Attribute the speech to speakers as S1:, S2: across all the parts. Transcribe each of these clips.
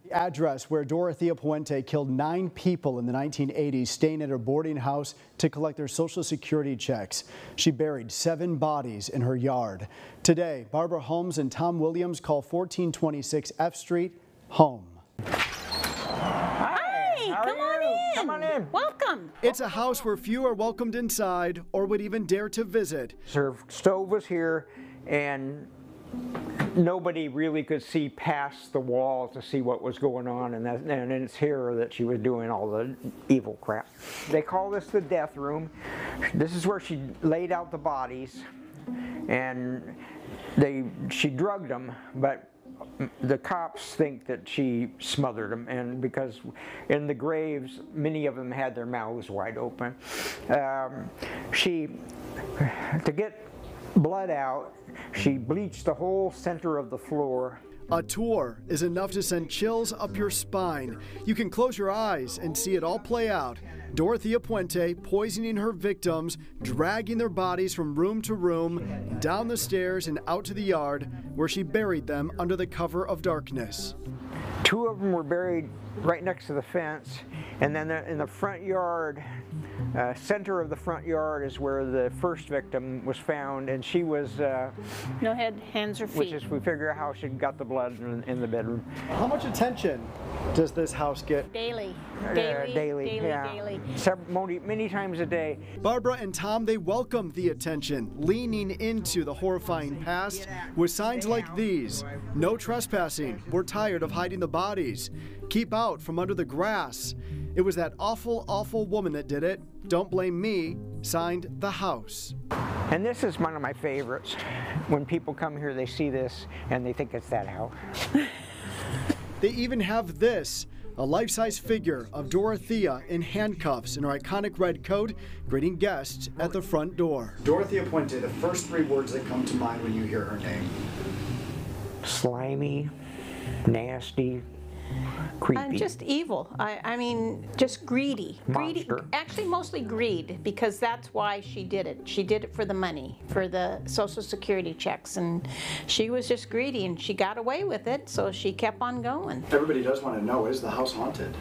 S1: The address where Dorothea Puente killed 9 people in the 1980s, staying at her boarding house to collect their Social Security checks. She buried 7 bodies in her yard. Today, Barbara Holmes and Tom Williams call 1426 F Street home.
S2: Come on in. Welcome.
S1: It's a house where few are welcomed inside or would even dare to visit.
S3: Her stove was here, and nobody really could see past the wall to see what was going on, and it's here that she was doing all the evil crap. They call this the death room. This is where she laid out the bodies, and she drugged them, but the cops think that she smothered them, and because in the graves many of them had their mouths wide open. To get blood out, she bleached the whole center of the floor.
S1: A tour is enough to send chills up your spine. You can close your eyes and see it all play out. Dorothea Puente poisoning her victims, dragging their bodies from room to room, down the stairs and out to the yard, where she buried them under the cover of darkness.
S3: 2 of them were buried right next to the fence, and then in the front yard, center of the front yard is where the first victim was found, and she was
S2: no head, hands, or feet.
S3: Which is, we figure out how she got the blood in the bedroom.
S1: How much attention does this house get?
S2: Daily.
S3: Daily. Many times a day.
S1: Barbara and Tom, they welcome the attention, leaning into the horrifying past with signs like these. No trespassing. We're tired of hiding the bodies. Keep out from under the grass. It was that awful, awful woman that did it. Don't blame me. Signed, The House.
S3: And this is one of my favorites. When people come here, they see this and they think it's that house.
S1: They even have this, a life-size figure of Dorothea in handcuffs in her iconic red coat, greeting guests at the front door. Dorothea Puente, the first 3 words that come to mind when you hear her name.
S3: Slimy, nasty, creepy.
S2: And just evil. I mean, just greedy.
S3: Monster.
S2: Greedy. Actually, mostly greed, because that's why she did it. She did it for the money, for the Social Security checks, and she was just greedy, and she got away with it, so she kept on going.
S1: Everybody does want to know, is the house haunted?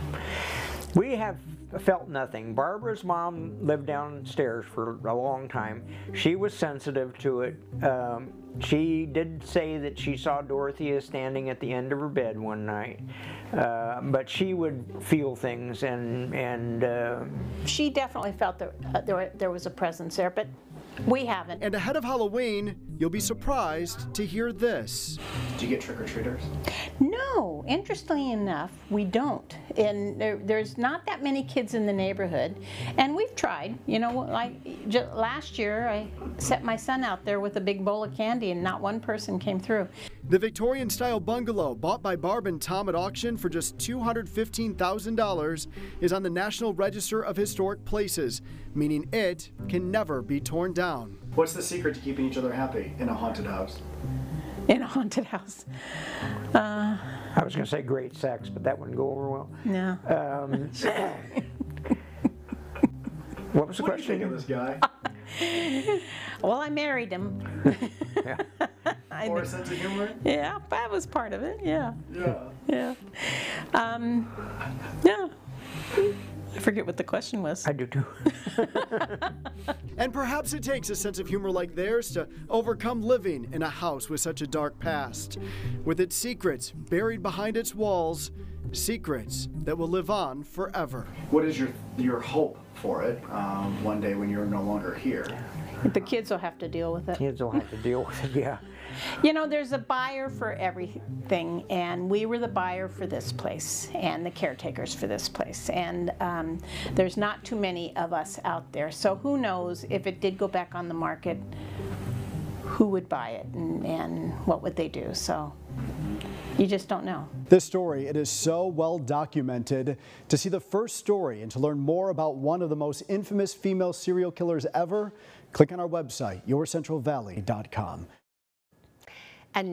S3: We have felt nothing. Barbara's mom lived downstairs for a long time. She was sensitive to it. She did say that she saw Dorothea standing at the end of her bed one night, but she would feel things, and
S2: she definitely felt that there was a presence there, but we haven't.
S1: And ahead of Halloween, you'll be surprised to hear this. Do you get trick-or-treaters?
S2: No, interestingly enough, we don't. And there's not that many kids in the neighborhood, and we've tried. You know, like last year, I set my son out there with a big bowl of candy, and not one person came through.
S1: The Victorian-style bungalow, bought by Barb and Tom at auction for just $215,000, is on the National Register of Historic Places, meaning it can never be torn down. What's the secret to keeping each other happy in a haunted house?
S2: In a haunted house.
S3: I was going to say great sex, but that wouldn't go over well.
S2: No.
S3: What was the question?
S1: What do you think of this guy?
S2: Well, I married him.
S3: Yeah.
S1: Or a sense of humor?
S2: Yeah, that was part of it. Yeah.
S1: Yeah.
S2: Yeah. Yeah. I forget what the question was.
S3: I do too.
S1: And perhaps it takes a sense of humor like theirs to overcome living in a house with such a dark past, with its secrets buried behind its walls, secrets that will live on forever. What is your hope for it one day when you're no longer here?
S2: The kids will have to deal with it.
S3: Kids will have to deal with it, yeah.
S2: You know, there's a buyer for everything, and we were the buyer for this place and the caretakers for this place, and there's not too many of us out there, so who knows if it did go back on the market, who would buy it and what would they do, so you just don't know.
S1: This story, it is so well documented. To see the first story and to learn more about one of the most infamous female serial killers ever, click on our website, yourcentralvalley.com.
S4: And